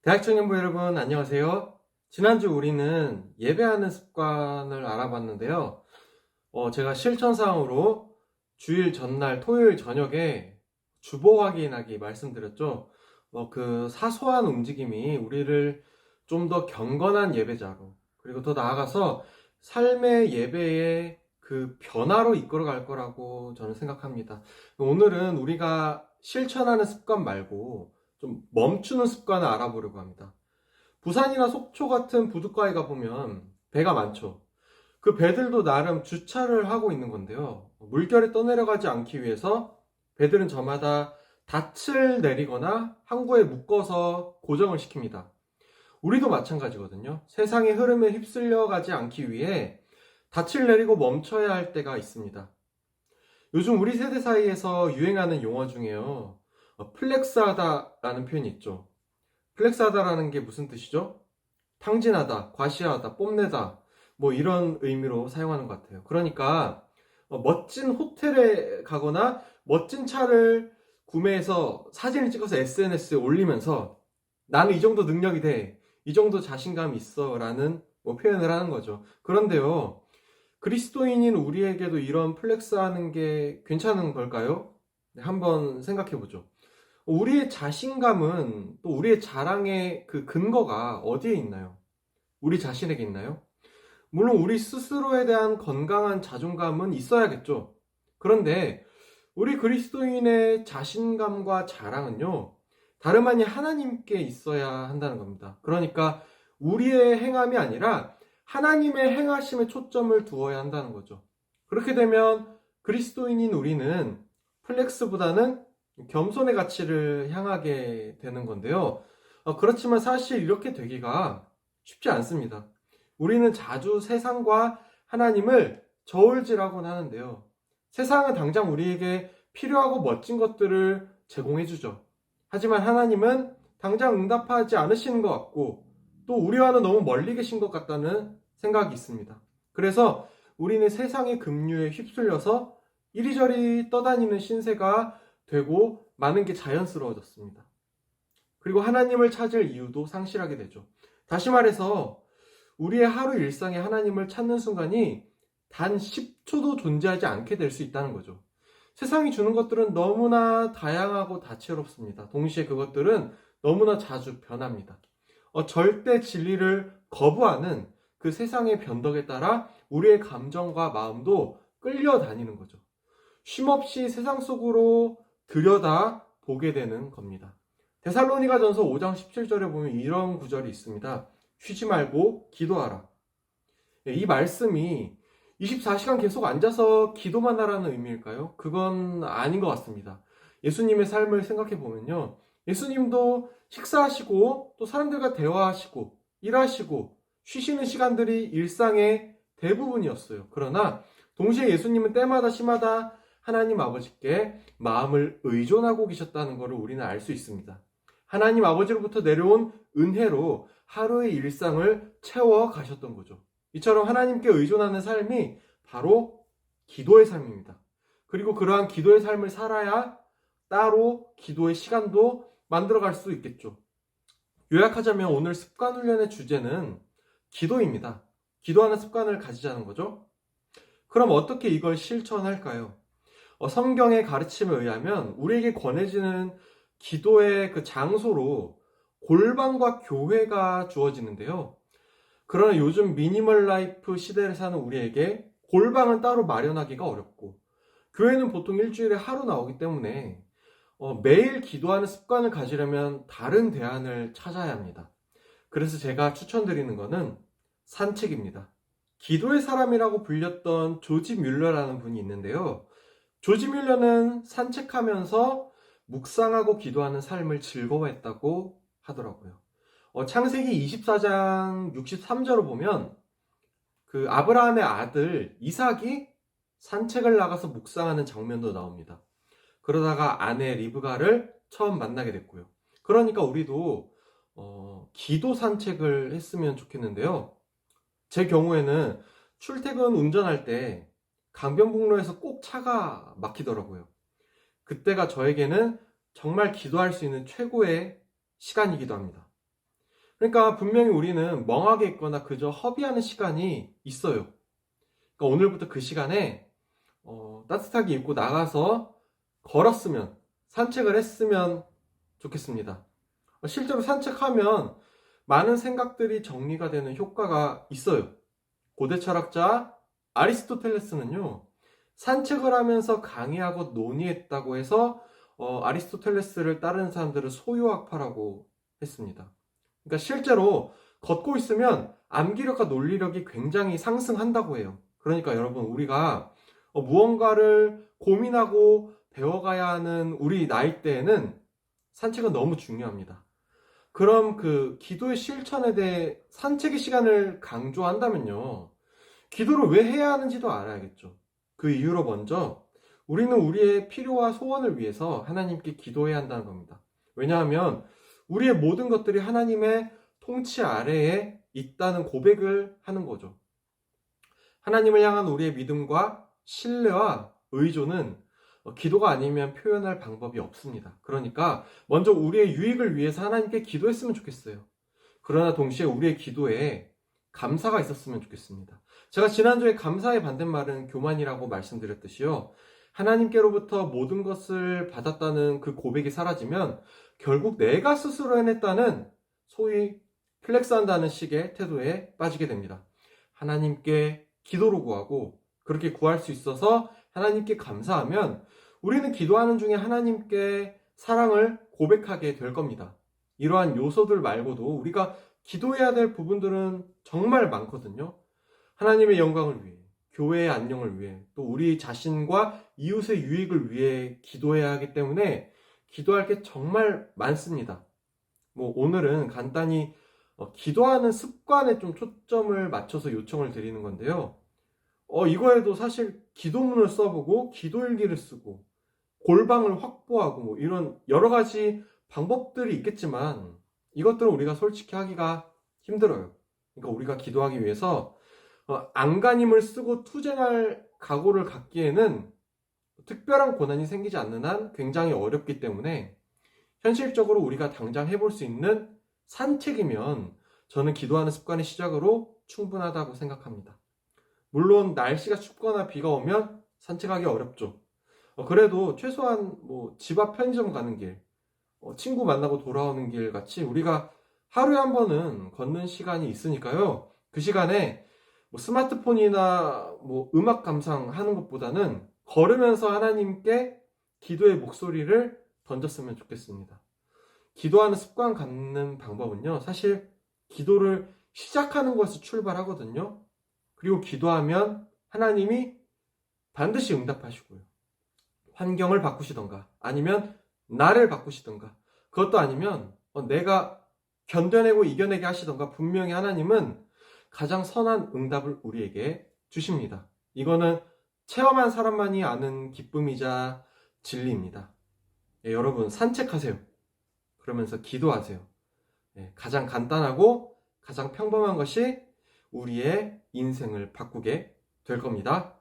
대학청년부 여러분, 안녕하세요. 지난주 우리는 예배하는 습관을 알아봤는데요. 제가 실천사항으로 주일 전날 토요일 저녁에 주보 확인하기 말씀드렸죠. 그 사소한 움직임이 우리를 좀 더 경건한 예배자로, 그리고 더 나아가서 삶의 예배의 그 변화로 이끌어 갈 거라고 저는 생각합니다. 오늘은 우리가 실천하는 습관 말고 좀 멈추는 습관을 알아보려고 합니다. 부산이나 속초 같은 부둣가에 가보면 배가 많죠. 그 배들도 나름 주차를 하고 있는 건데요. 물결에 떠내려가지 않기 위해서 배들은 저마다 닻을 내리거나 항구에 묶어서 고정을 시킵니다. 우리도 마찬가지거든요. 세상의 흐름에 휩쓸려 가지 않기 위해 닻을 내리고 멈춰야 할 때가 있습니다. 요즘 우리 세대 사이에서 유행하는 용어 중에요. 플렉스하다라는 표현이 있죠. 플렉스하다라는 게 무슨 뜻이죠? 탕진하다, 과시하다, 뽐내다, 뭐 이런 의미로 사용하는 것 같아요. 그러니까 멋진 호텔에 가거나 멋진 차를 구매해서 사진을 찍어서 SNS에 올리면서 나는 이 정도 능력이 돼, 이 정도 자신감이 있어 라는 표현을 하는 거죠. 그런데요, 그리스도인인 우리에게도 이런 플렉스하는 게 괜찮은 걸까요? 네, 한번 생각해 보죠. 우리의 자신감은 또 우리의 자랑의 그 근거가 어디에 있나요? 우리 자신에게 있나요? 물론 우리 스스로에 대한 건강한 자존감은 있어야겠죠. 그런데 우리 그리스도인의 자신감과 자랑은요, 다름 아닌 하나님께 있어야 한다는 겁니다. 그러니까 우리의 행함이 아니라 하나님의 행하심에 초점을 두어야 한다는 거죠. 그렇게 되면 그리스도인인 우리는 플렉스보다는 겸손의 가치를 향하게 되는 건데요. 그렇지만 사실 이렇게 되기가 쉽지 않습니다. 우리는 자주 세상과 하나님을 저울질하곤 하는데요. 세상은 당장 우리에게 필요하고 멋진 것들을 제공해주죠. 하지만 하나님은 당장 응답하지 않으시는 것 같고 또 우리와는 너무 멀리 계신 것 같다는 생각이 있습니다. 그래서 우리는 세상의 급류에 휩쓸려서 이리저리 떠다니는 신세가 되고 많은 게 자연스러워졌습니다. 그리고 하나님을 찾을 이유도 상실하게 되죠. 다시 말해서 우리의 하루 일상에 하나님을 찾는 순간이 단 10초도 존재하지 않게 될 수 있다는 거죠. 세상이 주는 것들은 너무나 다양하고 다채롭습니다. 동시에 그것들은 너무나 자주 변합니다. 절대 진리를 거부하는 그 세상의 변덕에 따라 우리의 감정과 마음도 끌려다니는 거죠. 쉼없이 세상 속으로 들여다 보게 되는 겁니다. 데살로니가전서 5장 17절에 보면 이런 구절이 있습니다. 쉬지 말고 기도하라. 이 말씀이 24시간 계속 앉아서 기도만 하라는 의미일까요? 그건 아닌 것 같습니다. 예수님의 삶을 생각해 보면요. 예수님도 식사하시고 또 사람들과 대화하시고 일하시고 쉬시는 시간들이 일상의 대부분이었어요. 그러나 동시에 예수님은 때마다 시마다 하나님 아버지께 마음을 의존하고 계셨다는 것을 우리는 알 수 있습니다. 하나님 아버지로부터 내려온 은혜로 하루의 일상을 채워 가셨던 거죠. 이처럼 하나님께 의존하는 삶이 바로 기도의 삶입니다. 그리고 그러한 기도의 삶을 살아야 따로 기도의 시간도 만들어갈 수 있겠죠. 요약하자면 오늘 습관 훈련의 주제는 기도입니다. 기도하는 습관을 가지자는 거죠. 그럼 어떻게 이걸 실천할까요? 성경의 가르침에 의하면 우리에게 권해지는 기도의 그 장소로 골방과 교회가 주어지는데요. 그러나 요즘 미니멀 라이프 시대를 사는 우리에게 골방은 따로 마련하기가 어렵고 교회는 보통 일주일에 하루 나오기 때문에 매일 기도하는 습관을 가지려면 다른 대안을 찾아야 합니다. 그래서 제가 추천드리는 것은 산책입니다. 기도의 사람이라고 불렸던 조지 뮬러라는 분이 있는데요. 조지 뮬러는 산책하면서 묵상하고 기도하는 삶을 즐거워했다고 하더라고요. 창세기 24장 63절을 보면 그 아브라함의 아들 이삭이 산책을 나가서 묵상하는 장면도 나옵니다. 그러다가 아내 리브가를 처음 만나게 됐고요. 그러니까 우리도 기도 산책을 했으면 좋겠는데요. 제 경우에는 출퇴근 운전할 때 강변북로에서 꼭 차가 막히더라고요. 그때가 저에게는 정말 기도할 수 있는 최고의 시간이기도 합니다. 그러니까 분명히 우리는 멍하게 있거나 그저 허비하는 시간이 있어요. 그러니까 오늘부터 그 시간에 따뜻하게 입고 나가서 걸었으면, 산책을 했으면 좋겠습니다. 실제로 산책하면 많은 생각들이 정리가 되는 효과가 있어요. 고대 철학자 아리스토텔레스는요, 산책을 하면서 강의하고 논의했다고 해서 아리스토텔레스를 따르는 사람들을 소유학파라고 했습니다. 그러니까 실제로 걷고 있으면 암기력과 논리력이 굉장히 상승한다고 해요. 그러니까 여러분, 우리가 무언가를 고민하고 배워가야 하는 우리 나이대에는 산책은 너무 중요합니다. 그럼 그 기도의 실천에 대해 산책의 시간을 강조한다면요, 기도를 왜 해야 하는지도 알아야겠죠. 그 이유로 먼저 우리는 우리의 필요와 소원을 위해서 하나님께 기도해야 한다는 겁니다. 왜냐하면 우리의 모든 것들이 하나님의 통치 아래에 있다는 고백을 하는 거죠. 하나님을 향한 우리의 믿음과 신뢰와 의존은 기도가 아니면 표현할 방법이 없습니다. 그러니까 먼저 우리의 유익을 위해서 하나님께 기도했으면 좋겠어요. 그러나 동시에 우리의 기도에 감사가 있었으면 좋겠습니다. 제가 지난주에 감사의 반대말은 교만이라고 말씀드렸듯이요, 하나님께로부터 모든 것을 받았다는 그 고백이 사라지면 결국 내가 스스로 해냈다는, 소위 플렉스한다는 식의 태도에 빠지게 됩니다. 하나님께 기도로 구하고 그렇게 구할 수 있어서 하나님께 감사하면 우리는 기도하는 중에 하나님께 사랑을 고백하게 될 겁니다. 이러한 요소들 말고도 우리가 기도해야 될 부분들은 정말 많거든요. 하나님의 영광을 위해, 교회의 안녕을 위해, 또 우리 자신과 이웃의 유익을 위해 기도해야 하기 때문에 기도할 게 정말 많습니다. 오늘은 간단히 기도하는 습관에 좀 초점을 맞춰서 요청을 드리는 건데요. 이거에도 사실 기도문을 써보고 기도일기를 쓰고 골방을 확보하고 이런 여러 가지 방법들이 있겠지만 이것들은 우리가 솔직히 하기가 힘들어요. 그러니까 우리가 기도하기 위해서 안간힘을 쓰고 투쟁할 각오를 갖기에는 특별한 고난이 생기지 않는 한 굉장히 어렵기 때문에 현실적으로 우리가 당장 해볼 수 있는 산책이면 저는 기도하는 습관의 시작으로 충분하다고 생각합니다. 물론 날씨가 춥거나 비가 오면 산책하기 어렵죠. 그래도 최소한 집 앞 편의점 가는 길, 친구 만나고 돌아오는 길 같이 우리가 하루에 한 번은 걷는 시간이 있으니까요. 그 시간에 스마트폰이나 음악 감상하는 것보다는 걸으면서 하나님께 기도의 목소리를 던졌으면 좋겠습니다. 기도하는 습관 갖는 방법은요, 사실 기도를 시작하는 것에서 출발하거든요. 그리고 기도하면 하나님이 반드시 응답하시고요. 환경을 바꾸시던가 아니면 나를 바꾸시던가, 그것도 아니면 내가 견뎌내고 이겨내게 하시던가, 분명히 하나님은 가장 선한 응답을 우리에게 주십니다. 이거는 체험한 사람만이 아는 기쁨이자 진리입니다. 여러분, 산책하세요. 그러면서 기도하세요. 가장 간단하고 가장 평범한 것이 우리의 인생을 바꾸게 될 겁니다.